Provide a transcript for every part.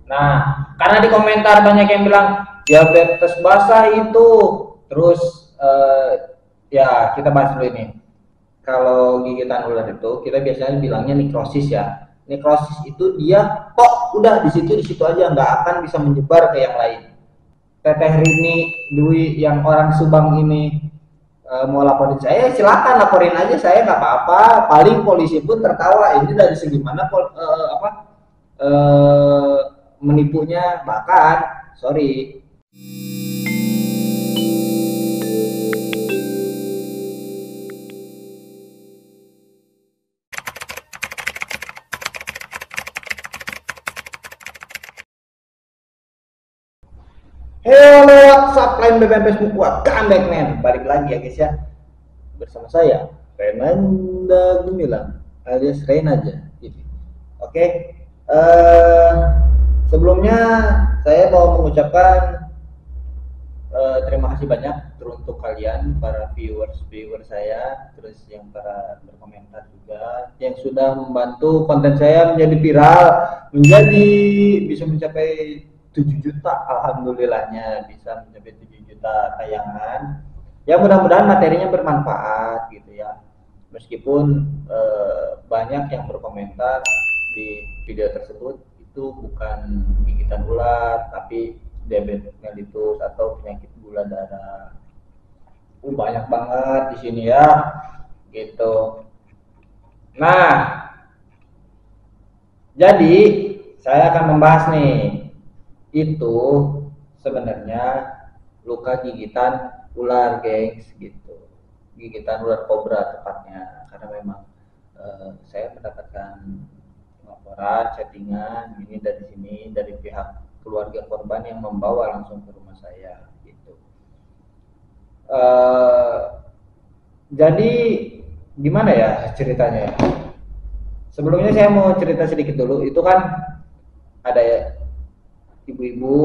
Nah, karena di komentar banyak yang bilang diabetes basah itu, terus ya kita bahas dulu ini. Kalau gigitan ular itu kita biasanya bilangnya nekrosis ya. Nekrosis itu dia udah di situ aja, nggak akan bisa menyebar ke yang lain. Teteh Rini Dwi yang orang Subang ini mau laporin saya, silakan laporin aja, saya nggak apa-apa. Paling polisi pun tertawa, ini dari segi mana uh, menipunya, bahkan sorry. Hello, what's up, lain BBM Facebook gua, comeback man. Balik lagi ya guys ya, bersama saya Renanda Gumilang alias Rain aja gitu. Oke, sebelumnya saya mau mengucapkan terima kasih banyak untuk kalian para viewer saya, terus yang para berkomentar juga yang sudah membantu konten saya menjadi viral, menjadi bisa mencapai 7 juta, alhamdulillahnya bisa mencapai 7 juta tayangan. Ya mudah-mudahan materinya bermanfaat gitu ya. Meskipun banyak yang berkomentar di video tersebut itu bukan gigitan ular tapi diabetes mellitus atau penyakit gula darah. Banyak banget di sini ya gitu. Nah, jadi saya akan membahas nih, itu sebenarnya luka gigitan ular gengs gitu, gigitan ular kobra tepatnya, karena memang saya mendapatkan laporan chattingan ini dari sini, dari pihak keluarga korban yang membawa langsung ke rumah saya gitu. Jadi gimana ya ceritanya? Sebelumnya saya mau cerita sedikit dulu. Itu kan ada ya, ibu-ibu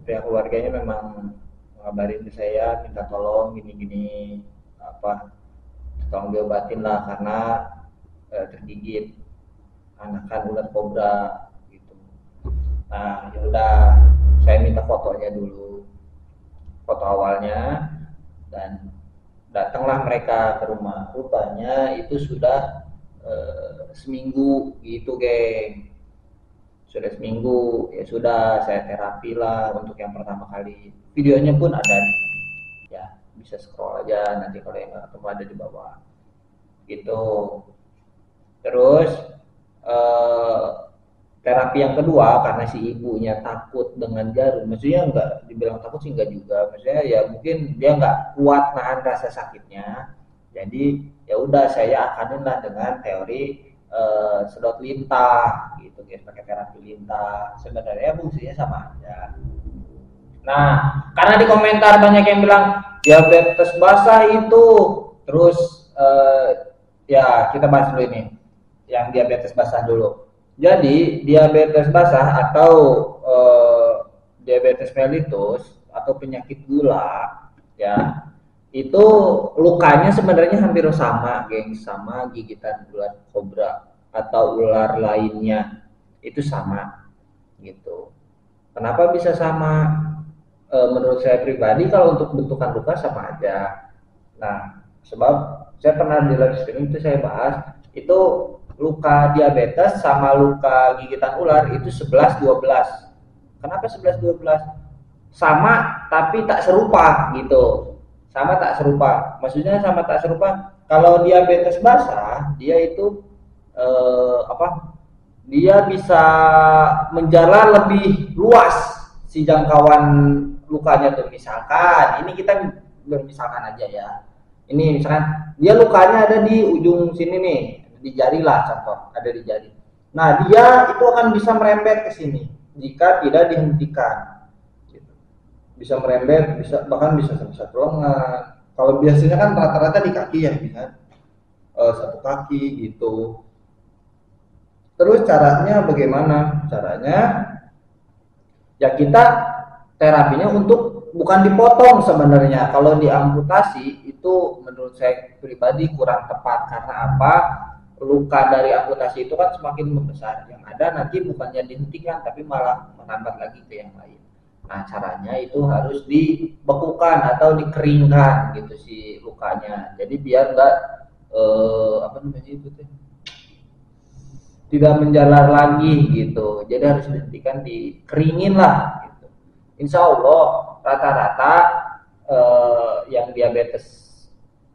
pihak keluarganya memang ngabarin ke saya, minta tolong gini-gini, apa, tolong diobatin lah karena tergigit anakan ular kobra gitu. Nah ya udah, saya minta fotonya dulu, foto awalnya, dan datanglah mereka ke rumah. Rupanya itu sudah seminggu gitu geng, sudah seminggu. Ya sudah, saya terapi lah untuk yang pertama kali, videonya pun ada di sini ya, bisa scroll aja nanti kalau yang nggak ketemu ada di bawah gitu. Terus eh, terapi yang kedua, karena si ibunya takut dengan jarum, maksudnya nggak dibilang takut sih nggak juga, maksudnya ya mungkin dia nggak kuat nahan rasa sakitnya, jadi ya udah saya akanin lah dengan teori sedot lintah gitu guys, pakai terapi lintah. Sebenarnya fungsinya sama aja. Nah, karena di komentar banyak yang bilang diabetes basah itu, terus ya kita bahas dulu ini yang diabetes basah dulu. Jadi diabetes basah atau diabetes mellitus atau penyakit gula ya, itu lukanya sebenarnya hampir sama geng, sama gigitan ular kobra atau ular lainnya, itu sama gitu. Kenapa bisa sama? Menurut saya pribadi kalau untuk bentukan luka sama aja. Nah, sebab saya pernah di live streaming itu saya bahas, itu luka diabetes sama luka gigitan ular itu 11-12. Kenapa 11-12? Sama tapi tak serupa gitu. Sama tak serupa. Maksudnya sama tak serupa. Kalau diabetes basah, dia itu dia bisa menjalar lebih luas si jangkauan lukanya tuh. Misalkan ini kita bermisalkan aja ya, ini misalkan dia lukanya ada di ujung sini nih, di jari lah contoh, ada di jari. Nah dia itu akan bisa merembet ke sini jika tidak dihentikan gitu. Bisa merembet, bisa bahkan bisa sampai satu lengan. Kalau biasanya kan rata-rata di kaki ya, bisa satu kaki gitu. Terus caranya bagaimana? Caranya ya kita terapinya untuk bukan dipotong sebenarnya. Kalau diamputasi itu menurut saya pribadi kurang tepat. Karena apa? luka dari amputasi itu kan semakin membesar. Yang ada nanti bukannya dihentikan tapi malah menambah lagi ke yang lain. Nah, caranya itu harus dibekukan atau dikeringkan gitu si lukanya. Jadi biar nggak apa namanya itu tuh, tidak menjalar lagi gitu. Jadi harus dihentikan, dikeringin lah gitu. Insya Allah rata-rata yang diabetes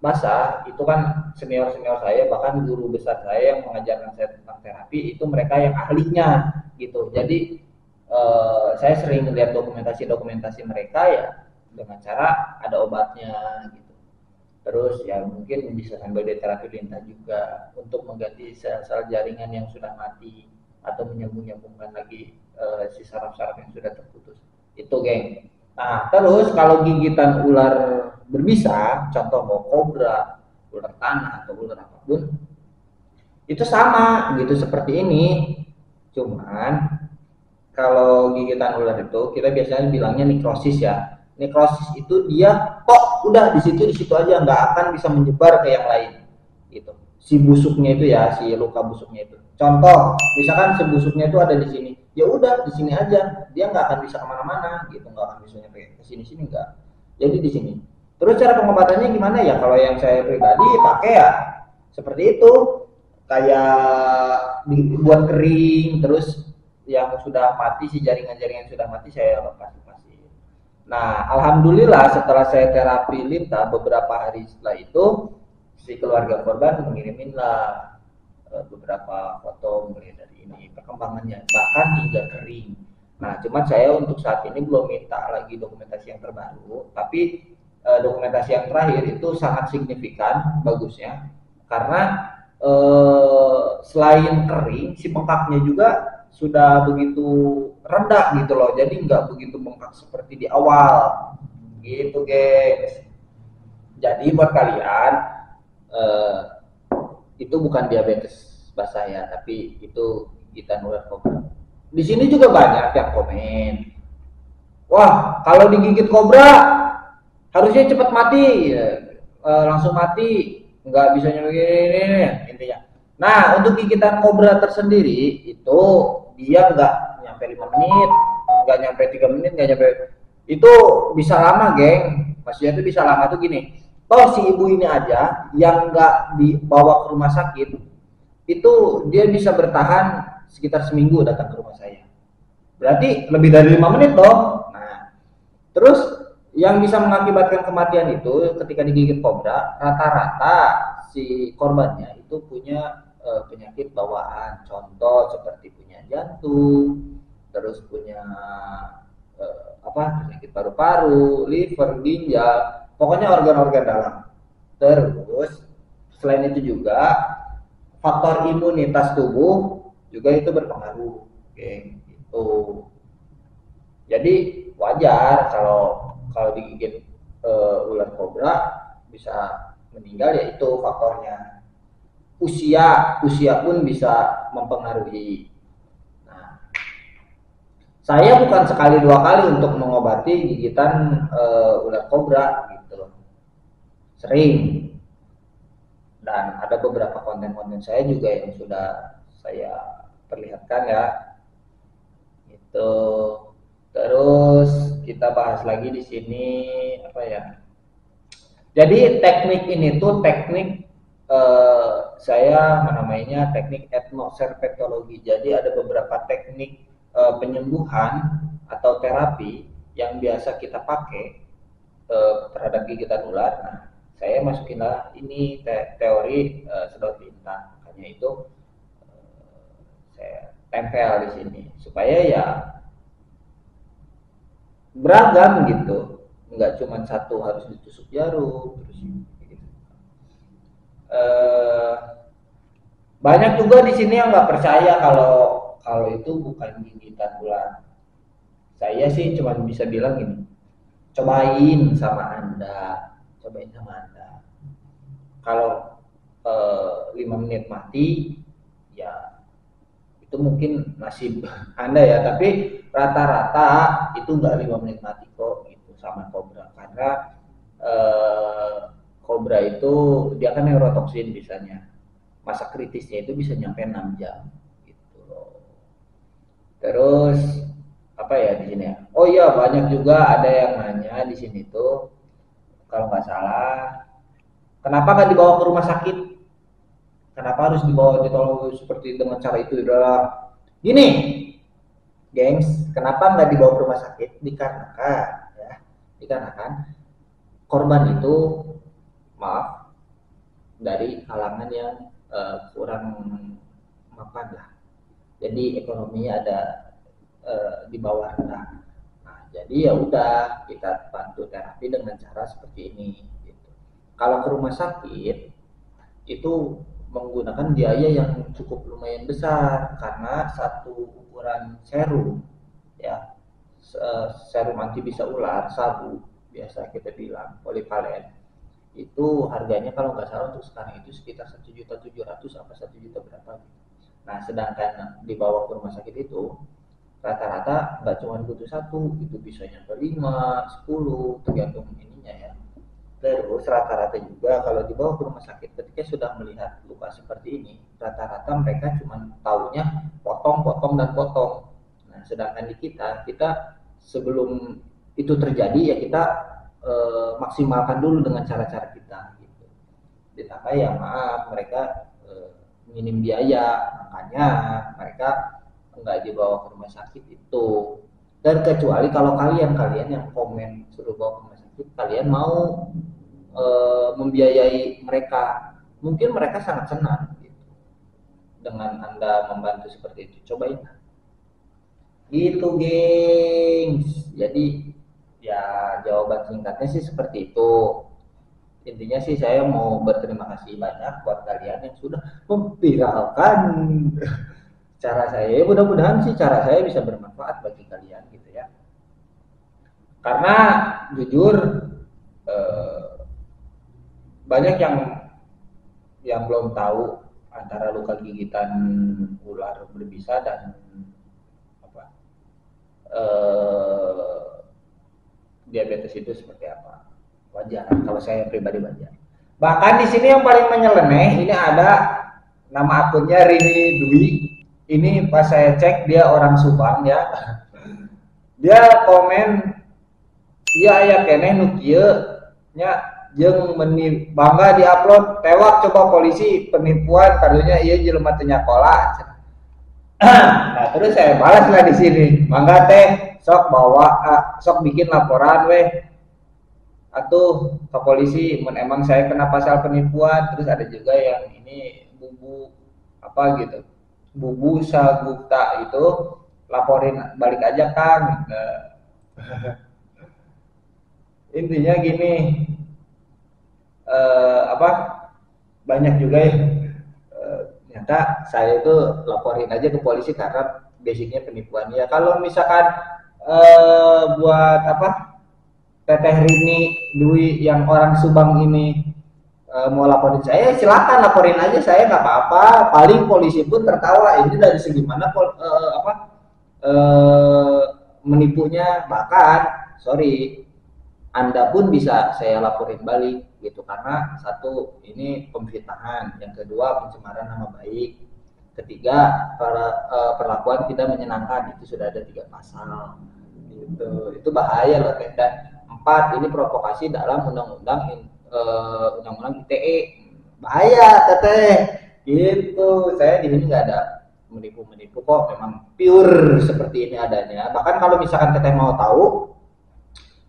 basah itu kan senior-senior saya, bahkan guru besar saya yang mengajarkan saya tentang terapi itu mereka yang ahlinya gitu. Jadi saya sering melihat dokumentasi mereka ya dengan cara ada obatnya gitu. Terus ya mungkin bisa sambil di terapi lintah juga untuk mengganti sel-sel jaringan yang sudah mati atau menyambung-nyambungkan lagi si saraf-saraf yang sudah terputus. Itu, geng. Nah, terus kalau gigitan ular berbisa, contoh mau kobra, ular tanah atau ular apapun, itu sama gitu seperti ini. Cuman kalau gigitan ular itu kita biasanya bilangnya nekrosis ya. Nekrosis itu dia kok udah di situ aja, nggak akan bisa menyebar ke yang lain gitu. Si busuknya itu ya, si luka busuknya itu. Contoh, misalkan si busuknya itu ada di sini, ya udah di sini aja, dia nggak akan bisa kemana-mana gitu, nggak akan bisa nyampe ke sini nggak. Jadi di sini. Terus cara pengobatannya gimana ya? Kalau yang saya pribadi pakai ya seperti itu, kayak dibuat kering, terus yang sudah mati, si jaringan-jaringan sudah mati saya lepas-lepasin. Nah, alhamdulillah setelah saya terapi lintah beberapa hari setelah itu si keluarga korban mengirimin lah beberapa foto mulai dari ini perkembangannya bahkan hingga kering. Nah, cuman saya untuk saat ini belum minta lagi dokumentasi yang terbaru, tapi dokumentasi yang terakhir itu sangat signifikan bagusnya karena selain kering, si bengkaknya juga sudah begitu rendah gitu loh, jadi nggak begitu bengkak seperti di awal gitu, guys. Jadi buat kalian eh, itu bukan diabetes basah ya, tapi itu gigitan ular kobra. Di sini juga banyak yang komen, wah kalau digigit kobra harusnya cepat mati ya, langsung mati, nggak bisa nyampe ini intinya. Nah, untuk gigitan kobra tersendiri itu dia nggak nyampe 5 menit, nggak nyampe 3 menit, nggak nyampe, itu bisa lama, geng. Maksudnya itu bisa lama tuh gini, toh si ibu ini aja yang nggak dibawa ke rumah sakit itu dia bisa bertahan sekitar seminggu datang ke rumah saya, berarti lebih dari 5 menit dong. Nah, terus yang bisa mengakibatkan kematian itu ketika digigit kobra, rata-rata si korbannya itu punya penyakit bawaan, contoh seperti punya jantung, terus punya penyakit paru-paru, liver, ginjal, pokoknya organ-organ dalam. Terus selain itu juga faktor imunitas tubuh juga itu berpengaruh, oke, gitu. Jadi wajar kalau digigit ular kobra bisa meninggal, yaitu faktornya. Usia pun bisa mempengaruhi. Nah, saya bukan sekali dua kali untuk mengobati gigitan ular kobra gitu, sering. Dan ada beberapa konten-konten saya juga yang sudah saya perlihatkan ya. Itu. Terus kita bahas lagi di sini apa ya? Jadi teknik ini tuh teknik saya menamainya teknik etnoserpetologi. Jadi ada beberapa teknik penyembuhan atau terapi yang biasa kita pakai terhadap gigitan ular. Nah, saya masukinlah ini teori sedot lintah. Makanya itu saya tempel di sini supaya ya beragam gitu, nggak cuma satu harus ditusuk jarum terus gitu. Banyak juga di sini yang nggak percaya kalau itu bukan gigitan ular. Saya sih cuma bisa bilang gini, cobain sama anda kalau 5 menit mati ya itu mungkin nasib anda ya, tapi rata-rata itu nggak 5 menit mati kok gitu sama kobra, karena kobra itu dia kan neurotoksin bisanya. masa kritisnya itu bisa nyampe 6 jam gitu loh. Terus apa ya di sini ya? Oh iya, banyak juga ada yang nanya di sini tuh, kalau nggak salah, kenapa nggak dibawa ke rumah sakit? Kenapa harus dibawa ditolong seperti dengan cara itu? Udah gini, gengs, kenapa nggak dibawa ke rumah sakit? Dikarenakan, ya, dikarenakan korban itu, maaf, dari kalangan yang kurang mapan lah. Jadi ekonominya ada di bawah rendah. Nah, jadi ya udah kita bantu terapi dengan cara seperti ini. Gitu. Kalau ke rumah sakit itu menggunakan biaya yang cukup lumayan besar karena satu ukuran serum, ya, serum anti bisa ular sabu biasa kita bilang polivalen itu harganya kalau nggak salah untuk sekarang itu sekitar 1.700.000 apa 1 juta berapa gitu. Nah sedangkan dibawa ke rumah sakit itu rata-rata nggak cuma butuh satu, itu bisa nyampe 5, 10 tergantung ininya ya. Terus rata-rata juga kalau dibawa ke rumah sakit ketika sudah melihat luka seperti ini, rata-rata mereka cuma taunya potong, potong dan potong. Nah, sedangkan di kita sebelum itu terjadi ya kita maksimalkan dulu dengan cara-cara kita. Gitu. Ditambah ya maaf mereka minim biaya, makanya mereka nggak dibawa ke rumah sakit itu. Dan kecuali kalau kalian yang komen suruh bawa ke rumah sakit, kalian mau membiayai mereka, mungkin mereka sangat senang gitu, dengan Anda membantu seperti itu. Cobain gitu gengs. Jadi ya jawaban singkatnya sih seperti itu. Intinya sih saya mau berterima kasih banyak buat kalian yang sudah memviralkan cara saya. Ya, mudah-mudahan sih cara saya bisa bermanfaat bagi kalian gitu ya. Karena jujur eh, banyak yang belum tahu antara luka gigitan ular berbisa dan apa diabetes itu seperti apa. Wajar kalau saya pribadi wajar. Bahkan di sini yang paling menyeleneh ini ada nama akunnya Rini Dwi. Ini pas saya cek dia orang Subang ya. Dia komen iya aya keneh nu kieu nya jeung bangga diupload tewak coba polisi penipuan karunya ieu jelema teu nyakola. Nah, terus saya balas lah di sini. Mangga teh sok bawa sok bikin laporan weh atuh ke polisi mun emang saya kena pasal penipuan. Terus ada juga yang ini bubu apa gitu. Bubu Sagupta itu laporin balik aja Kang. Nah, intinya gini, apa banyak juga ya ternyata saya itu laporin aja ke polisi karena basicnya penipuan ya. Kalau misalkan buat apa Teteh Rini Dwi yang orang Subang ini mau laporin saya, silakan laporin aja, saya nggak apa-apa. Paling polisi pun tertawa ini dari segi mana apa menipunya. Bahkan sorry anda pun bisa saya laporin balik gitu karena satu ini pemfitnahan, yang kedua pencemaran nama baik, ketiga perlakuan tidak menyenangkan, itu sudah ada 3 pasal gitu. Itu bahaya loh. Dan 4 ini provokasi dalam undang-undang ITE, bahaya teteh gitu. Saya di sini nggak ada menipu kok, memang pure seperti ini adanya. Bahkan kalau misalkan teteh mau tahu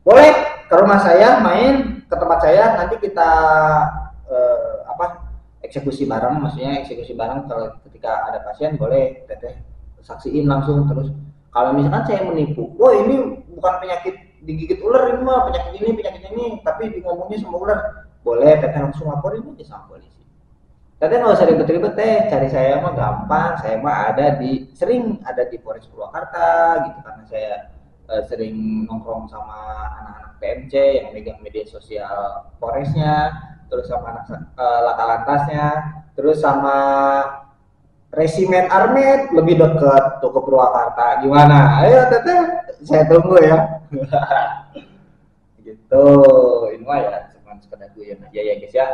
boleh ke rumah saya, main ke tempat saya, nanti kita apa eksekusi bareng, maksudnya eksekusi bareng. Kalau ketika ada pasien boleh teteh saksiin langsung. Terus kalau misalkan saya menipu, wah ini bukan penyakit digigit ular, ini mah penyakit ini, tapi ngomongnya sama ular, boleh teteh langsung laporin aja sama polisi. Teteh nggak usah ribet-ribet teh, cari saya mah gampang, saya mah sering ada di Polres Purwakarta gitu, karena saya sering nongkrong sama anak-anak PMC yang megang media sosial Polresnya, terus sama anak laka lantasnya, terus sama resimen Armet lebih dekat tuh ke Purwakarta. Gimana? Ayo teteh, saya tunggu ya. Gitu. Ini mah ya cuma sekedar guyon aja ya guys ya.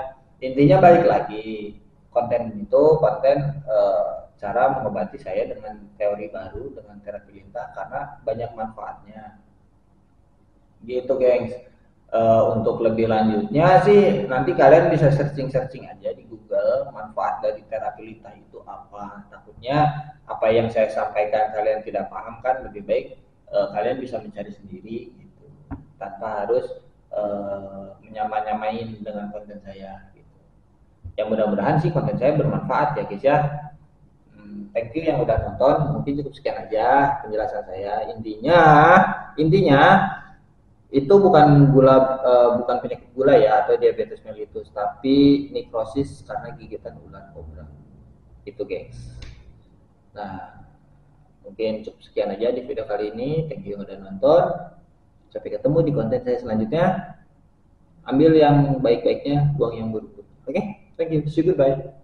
Intinya balik lagi, konten itu konten cara mengobati saya dengan teori baru dengan terapi lintah karena banyak manfaatnya gitu gengs. Untuk lebih lanjutnya sih nanti kalian bisa searching aja di Google manfaat dari terapi lintah itu apa. Takutnya apa yang saya sampaikan kalian tidak paham kan, lebih baik kalian bisa mencari sendiri gitu tanpa harus menyamain dengan konten saya gitu. Yang mudah-mudahan sih konten saya bermanfaat ya guys ya. Thank you yang udah nonton. Mungkin cukup sekian aja penjelasan saya. Intinya itu bukan bukan penyakit gula ya atau diabetes mellitus, tapi nekrosis karena gigitan ular kobra. Itu guys. Nah, mungkin cukup sekian aja di video kali ini. Thank you yang udah nonton. Sampai ketemu di konten saya selanjutnya. Ambil yang baik-baiknya, buang yang buruk. Oke, thank you. See you, goodbye.